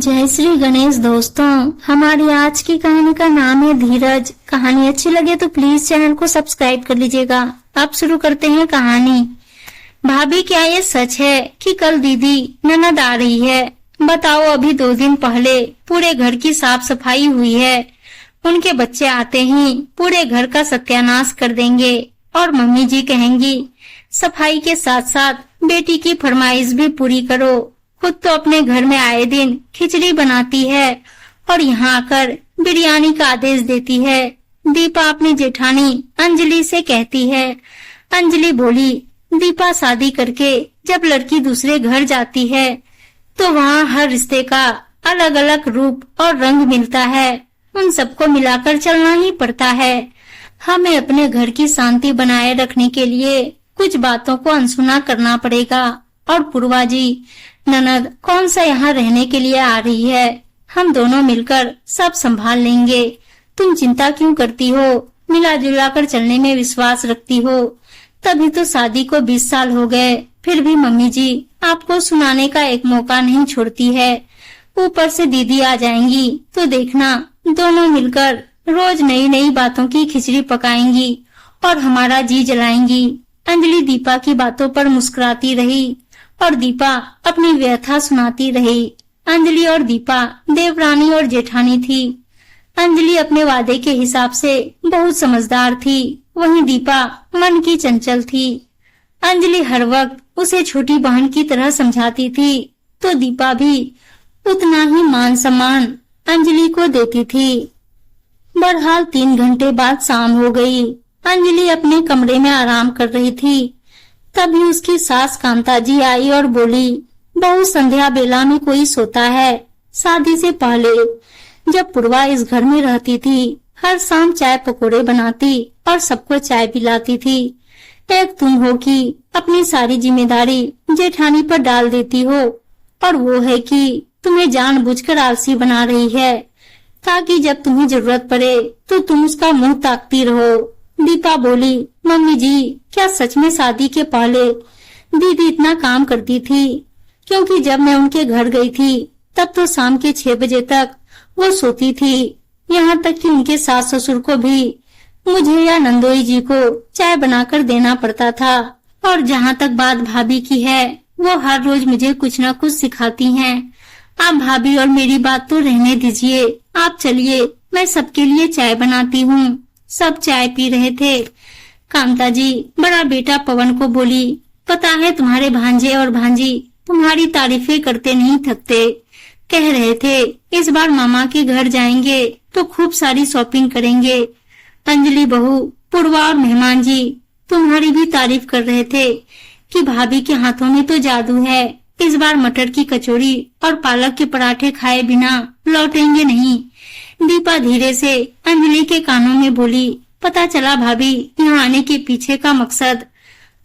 जय श्री गणेश दोस्तों, हमारी आज की कहानी का नाम है धीरज। कहानी अच्छी लगे तो प्लीज चैनल को सब्सक्राइब कर लीजिएगा। अब शुरू करते हैं कहानी। भाभी, क्या ये सच है कि कल दीदी ननद आ रही है? बताओ, अभी 2 दिन पहले पूरे घर की साफ सफाई हुई है। उनके बच्चे आते ही पूरे घर का सत्यानाश कर देंगे और मम्मी जी कहेंगी सफाई के साथ साथ बेटी की फरमाइश भी पूरी करो। खुद तो अपने घर में आए दिन खिचड़ी बनाती है और यहाँ आकर बिरयानी का आदेश देती है। दीपा अपनी जेठानी अंजलि से कहती है। अंजलि बोली, दीपा, शादी करके जब लड़की दूसरे घर जाती है तो वहाँ हर रिश्ते का अलग अलग रूप और रंग मिलता है। उन सबको मिलाकर चलना ही पड़ता है। हमें अपने घर की शांति बनाए रखने के लिए कुछ बातों को अनसुना करना पड़ेगा। और पूर्वा जी, ननद कौन सा यहाँ रहने के लिए आ रही है? हम दोनों मिलकर सब संभाल लेंगे। तुम चिंता क्यों करती हो? मिला जुला कर चलने में विश्वास रखती हो, तभी तो शादी को 20 साल हो गए। फिर भी मम्मी जी आपको सुनाने का एक मौका नहीं छोड़ती है। ऊपर से दीदी आ जाएंगी तो देखना, दोनों मिलकर रोज नई नई बातों की खिचड़ी पकाएंगी और हमारा जी जलाएंगी। अंजलि दीपा की बातों पर मुस्कुराती रही और दीपा अपनी व्यथा सुनाती रही। अंजलि और दीपा देवरानी और जेठानी थी। अंजलि अपने वादे के हिसाब से बहुत समझदार थी, वहीं दीपा मन की चंचल थी। अंजलि हर वक्त उसे छोटी बहन की तरह समझाती थी, तो दीपा भी उतना ही मान सम्मान अंजलि को देती थी। बहरहाल 3 घंटे बाद शाम हो गई। अंजलि अपने कमरे में आराम कर रही थी, तभी उसकी सास कांता जी आई और बोली, बहू, संध्या बेला में कोई सोता है? शादी से पहले जब पूर्वा इस घर में रहती थी, हर शाम चाय पकोड़े बनाती और सबको चाय पिलाती थी। एक तुम हो कि अपनी सारी जिम्मेदारी जेठानी पर डाल देती हो, और वो है कि तुम्हें जानबूझकर आलसी बना रही है, ताकि जब तुम्हें जरूरत पड़े तो तुम उसका मुंह ताकती रहो। दीपा बोली, मम्मी जी, क्या सच में शादी के पहले दीदी इतना काम करती थी? क्योंकि जब मैं उनके घर गई थी तब तो शाम के 6 बजे तक वो सोती थी। यहाँ तक कि उनके सास ससुर को भी मुझे या नंदोई जी को चाय बनाकर देना पड़ता था। और जहाँ तक बात भाभी की है, वो हर रोज मुझे कुछ न कुछ सिखाती हैं। आप भाभी और मेरी बात तो रहने दीजिए, आप चलिए, मैं सबके लिए चाय बनाती हूँ। सब चाय पी रहे थे। कांता जी बड़ा बेटा पवन को बोली, पता है तुम्हारे भांजे और भांजी तुम्हारी तारीफें करते नहीं थकते। कह रहे थे इस बार मामा के घर जाएंगे तो खूब सारी शॉपिंग करेंगे। अंजलि बहू, पूर्वा और मेहमान जी तुम्हारी भी तारीफ कर रहे थे कि भाभी के हाथों में तो जादू है। इस बार मटर की कचौड़ी और पालक के पराठे खाए बिना लौटेंगे नहीं। दीपा धीरे से अंजलि के कानों में बोली, पता चला भाभी यहाँ आने के पीछे का मकसद।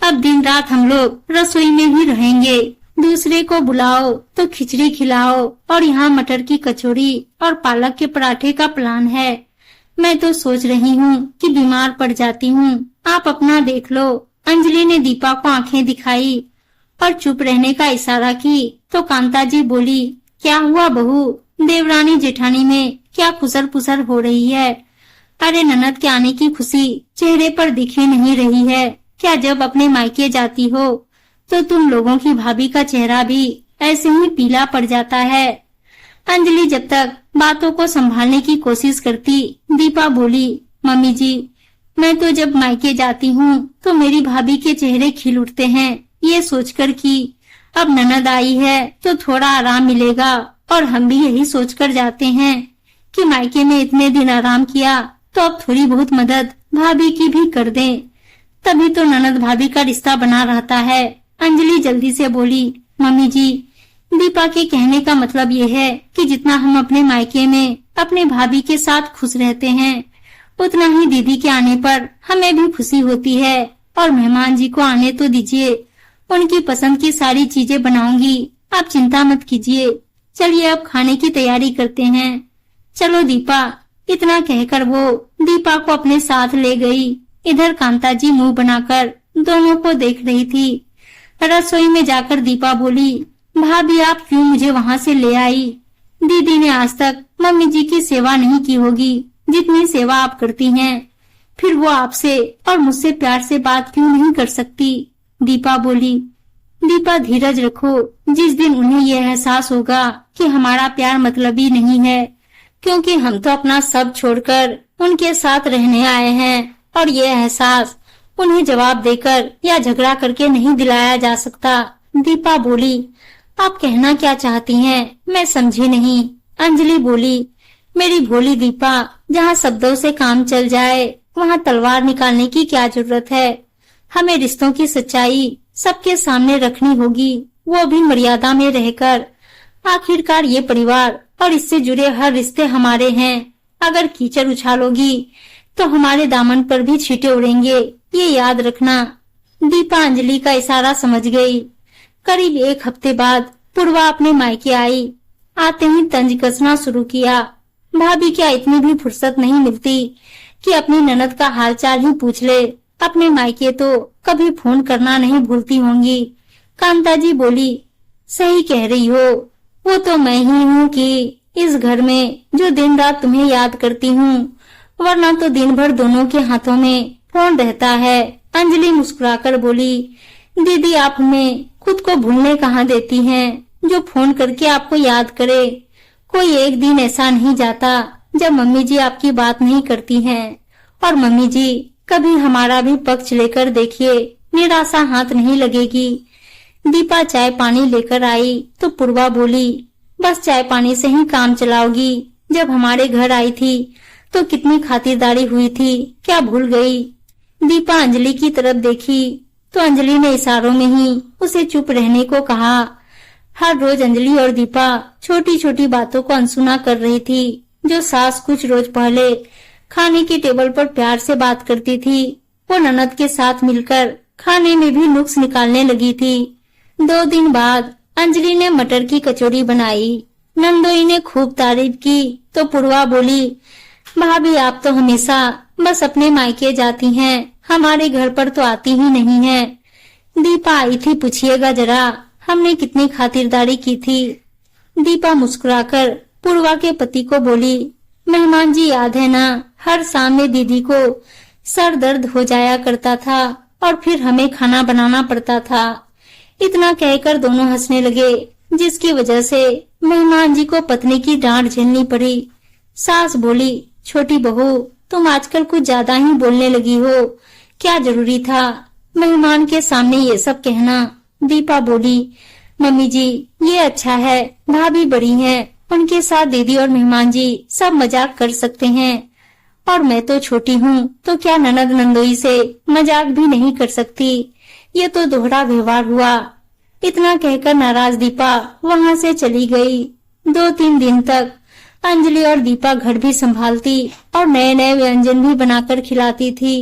अब दिन रात हम लोग रसोई में ही रहेंगे। दूसरे को बुलाओ तो खिचड़ी खिलाओ, और यहाँ मटर की कचौड़ी और पालक के पराठे का प्लान है। मैं तो सोच रही हूँ कि बीमार पड़ जाती हूँ, आप अपना देख लो। अंजलि ने दीपा को आंखें दिखाई और चुप रहने का इशारा की तो कांता जी बोली, क्या हुआ बहू? देवरानी जेठानी में क्या खुसर पुसर हो रही है? अरे ननद के आने की खुशी चेहरे पर दिख ही नहीं रही है। क्या जब अपने मायके जाती हो तो तुम लोगों की भाभी का चेहरा भी ऐसे ही पीला पड़ जाता है? अंजलि जब तक बातों को संभालने की कोशिश करती, दीपा बोली, मम्मी जी, मैं तो जब मायके जाती हूँ तो मेरी भाभी के चेहरे खिल उठते हैं, ये सोचकर कि अब ननद आई है तो थोड़ा आराम मिलेगा। और हम भी यही सोचकर जाते हैं कि मायके में इतने दिन आराम किया तो अब थोड़ी बहुत मदद भाभी की भी कर दें, तभी तो ननद भाभी का रिश्ता बना रहता है। अंजलि जल्दी से बोली, मम्मी जी, दीपा के कहने का मतलब ये है कि जितना हम अपने मायके में अपने भाभी के साथ खुश रहते हैं, उतना ही दीदी के आने पर हमें भी खुशी होती है। और मेहमान जी को आने तो दीजिए, उनकी पसंद की सारी चीजें बनाऊंगी, आप चिंता मत कीजिए। चलिए अब खाने की तैयारी करते हैं। चलो दीपा, इतना कहकर वो दीपा को अपने साथ ले गई। इधर कांता जी मुंह बनाकर दोनों को देख रही थी। रसोई में जाकर दीपा बोली, भाभी आप क्यों मुझे वहाँ से ले आई? दीदी ने आज तक मम्मी जी की सेवा नहीं की होगी जितनी सेवा आप करती हैं। फिर वो आपसे और मुझसे प्यार से बात क्यों नहीं कर सकती? दीपा बोली। दीपा धीरज रखो, जिस दिन उन्हें यह एहसास होगा कि हमारा प्यार मतलबी नहीं है, क्योंकि हम तो अपना सब छोड़कर उनके साथ रहने आए हैं और ये एहसास उन्हें जवाब देकर या झगड़ा करके नहीं दिलाया जा सकता। दीपा बोली। आप कहना क्या चाहती हैं? मैं समझी नहीं। अंजलि बोली। मेरी भोली दीपा, जहाँ शब्दों से काम चल जाए वहाँ तलवार निकालने की क्या जरूरत है? हमें रिश्तों की सच्चाई सबके सामने रखनी होगी, वो भी मर्यादा में रहकर। आखिरकार ये परिवार और इससे जुड़े हर रिश्ते हमारे हैं। अगर कीचड़ उछालोगी तो हमारे दामन पर भी छींटे उड़ेंगे, ये याद रखना। दीपा अंजलि का इशारा समझ गई। करीब 1 हफ्ते बाद पूर्वा अपने मायके आई। आते ही तंज कसना शुरू किया। भाभी क्या इतनी भी फुर्सत नहीं मिलती कि अपनी ननद का हालचाल ही पूछ ले? अपने मायके तो कभी फोन करना नहीं भूलती होंगी। कांता जी बोली। सही कह रही हो, वो तो मैं ही हूँ कि इस घर में जो दिन रात तुम्हें याद करती हूँ, वरना तो दिन भर दोनों के हाथों में फोन रहता है। अंजलि मुस्कुराकर बोली। दीदी आप हमें खुद को भूलने कहाँ देती हैं, जो फोन करके आपको याद करे। कोई एक दिन ऐसा नहीं जाता जब मम्मी जी आपकी बात नहीं करती हैं। और मम्मी जी कभी हमारा भी पक्ष लेकर देखिए, निराशा हाथ नहीं लगेगी। दीपा चाय पानी लेकर आई तो पूर्वा बोली। बस चाय पानी से ही काम चलाओगी? जब हमारे घर आई थी तो कितनी खातिरदारी हुई थी, क्या भूल गई? दीपा अंजलि की तरफ देखी तो अंजलि ने इशारों में ही उसे चुप रहने को कहा। हर रोज अंजलि और दीपा छोटी छोटी बातों को अनसुना कर रही थी। जो सास कुछ रोज पहले खाने की टेबल पर प्यार से बात करती थी, वो ननद के साथ मिलकर खाने में भी नुक्स निकालने लगी थी। 2 दिन बाद अंजलि ने मटर की कचौड़ी बनाई। नंदोई ने खूब तारीफ की तो पूर्वा बोली। भाभी आप तो हमेशा बस अपने मायके जाती हैं, हमारे घर पर तो आती ही नहीं है। दीपा आई थी, पूछिएगा जरा हमने कितनी खातिरदारी की थी। दीपा मुस्कुराकर पूर्वा के पति को बोली। मेहमान जी याद है ना, हर शाम में दीदी को सर दर्द हो जाया करता था और फिर हमें खाना बनाना पड़ता था। इतना कहकर दोनों हंसने लगे, जिसकी वजह से मेहमान जी को पत्नी की डांट झेलनी पड़ी। सास बोली। छोटी बहू तुम आजकल कुछ ज्यादा ही बोलने लगी हो, क्या जरूरी था मेहमान के सामने ये सब कहना? दीपा बोली। मम्मी जी ये अच्छा है, भाभी बड़ी हैं, उनके साथ दीदी और मेहमान जी सब मजाक कर सकते हैं, और मैं तो छोटी हूँ तो क्या ननद नंदोई से मजाक भी नहीं कर सकती? ये तो दोहरा व्यवहार हुआ। इतना कहकर नाराज दीपा वहाँ से चली गई। 2-3 दिन तक अंजलि और दीपा घर भी संभालती और नए नए व्यंजन भी बनाकर खिलाती थी।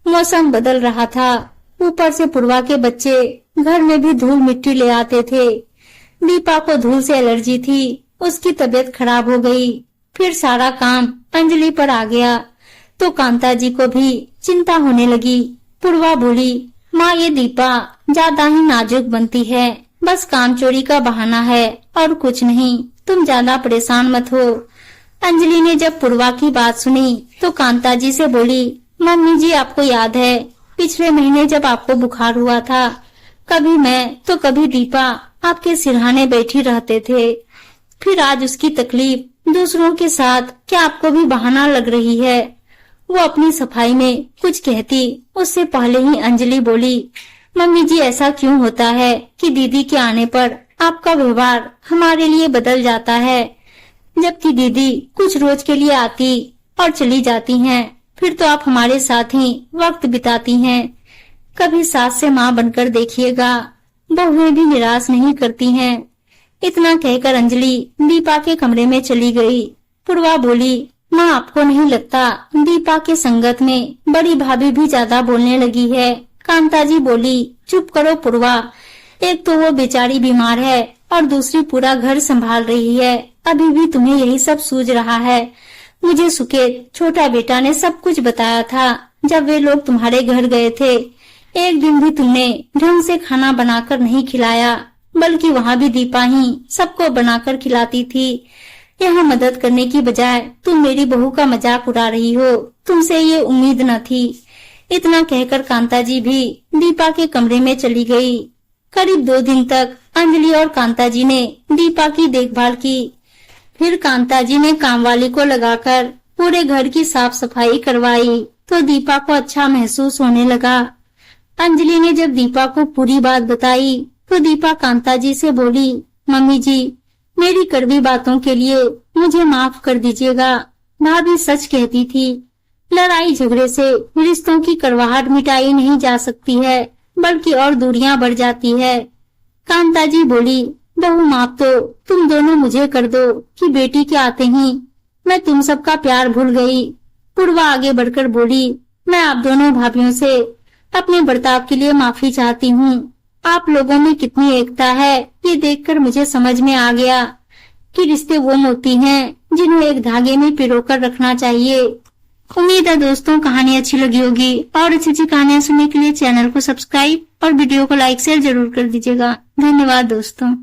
मौसम बदल रहा था, ऊपर से पूर्वा के बच्चे घर में भी धूल मिट्टी ले आते थे। दीपा को धूल से एलर्जी थी, उसकी तबीयत खराब हो गई। फिर सारा काम अंजलि पर आ गया तो कांता जी को भी चिंता होने लगी। पूर्वा बोली। माँ ये दीपा ज्यादा ही नाजुक बनती है, बस काम चोरी का बहाना है और कुछ नहीं, तुम ज्यादा परेशान मत हो। अंजलि ने जब पूर्वा की बात सुनी तो कांता जी से बोली। मम्मी जी आपको याद है पिछले महीने जब आपको बुखार हुआ था, कभी मैं तो कभी दीपा आपके सिरहाने बैठी रहते थे। फिर आज उसकी तकलीफ दूसरों के साथ क्या आपको भी बहाना लग रही है? वो अपनी सफाई में कुछ कहती उससे पहले ही अंजलि बोली। मम्मी जी ऐसा क्यों होता है कि दीदी के आने पर आपका व्यवहार हमारे लिए बदल जाता है, जबकि दीदी कुछ रोज के लिए आती और चली जाती हैं, फिर तो आप हमारे साथ ही वक्त बिताती हैं। कभी सास से माँ बनकर देखिएगा, बहुएं भी निराश नहीं करती हैं। इतना कहकर अंजलि दीपा के कमरे में चली गई। पूर्वा बोली। माँ आपको नहीं लगता दीपा के संगत में बड़ी भाभी भी ज्यादा बोलने लगी है? कांता जी बोली। चुप करो पूर्वा, एक तो वो बेचारी बीमार है और दूसरी पूरा घर संभाल रही है, अभी भी तुम्हें यही सब सूझ रहा है? मुझे सुकेत छोटा बेटा ने सब कुछ बताया था जब वे लोग तुम्हारे घर गए थे। एक दिन भी तुमने ढंग से खाना बनाकर नहीं खिलाया। बल्कि वहाँ भी दीपा ही सबको बनाकर खिलाती थी। यहाँ मदद करने की बजाय तुम मेरी बहू का मजाक उड़ा रही हो, तुमसे ये उम्मीद न थी। इतना कहकर कांता जी भी दीपा के कमरे में चली गई। करीब 2 दिन तक अंजलि और कांता जी ने दीपा की देखभाल की। फिर कांता जी ने कामवाली को लगाकर पूरे घर की साफ सफाई करवाई तो दीपा को अच्छा महसूस होने लगा। अंजलि ने जब दीपा को पूरी बात बताई तो दीपा कांता जी से बोली, मम्मी जी, मेरी कड़वी बातों के लिए मुझे माफ कर दीजिएगा। भाभी सच कहती थी, लड़ाई झगड़े से रिश्तों की कड़वाहट मिटाई नहीं जा सकती है, बल्कि और दूरियां बढ़ जाती है। कांता जी बोली, बहू माफ तो तुम दोनों मुझे कर दो कि बेटी के आते ही मैं तुम सबका प्यार भूल गई। पूर्वा आगे बढ़कर बोली, मैं आप दोनों भाभियों से अपने बर्ताव के लिए माफी चाहती हूँ। आप लोगों में कितनी एकता है ये देखकर मुझे समझ में आ गया कि रिश्ते वो मोती हैं जिन्हें एक धागे में पिरोकर रखना चाहिए। उम्मीद है दोस्तों कहानी अच्छी लगी होगी और अच्छी कहानियां सुनने के लिए चैनल को सब्सक्राइब और वीडियो को लाइक शेयर जरूर कर दीजिएगा। धन्यवाद दोस्तों।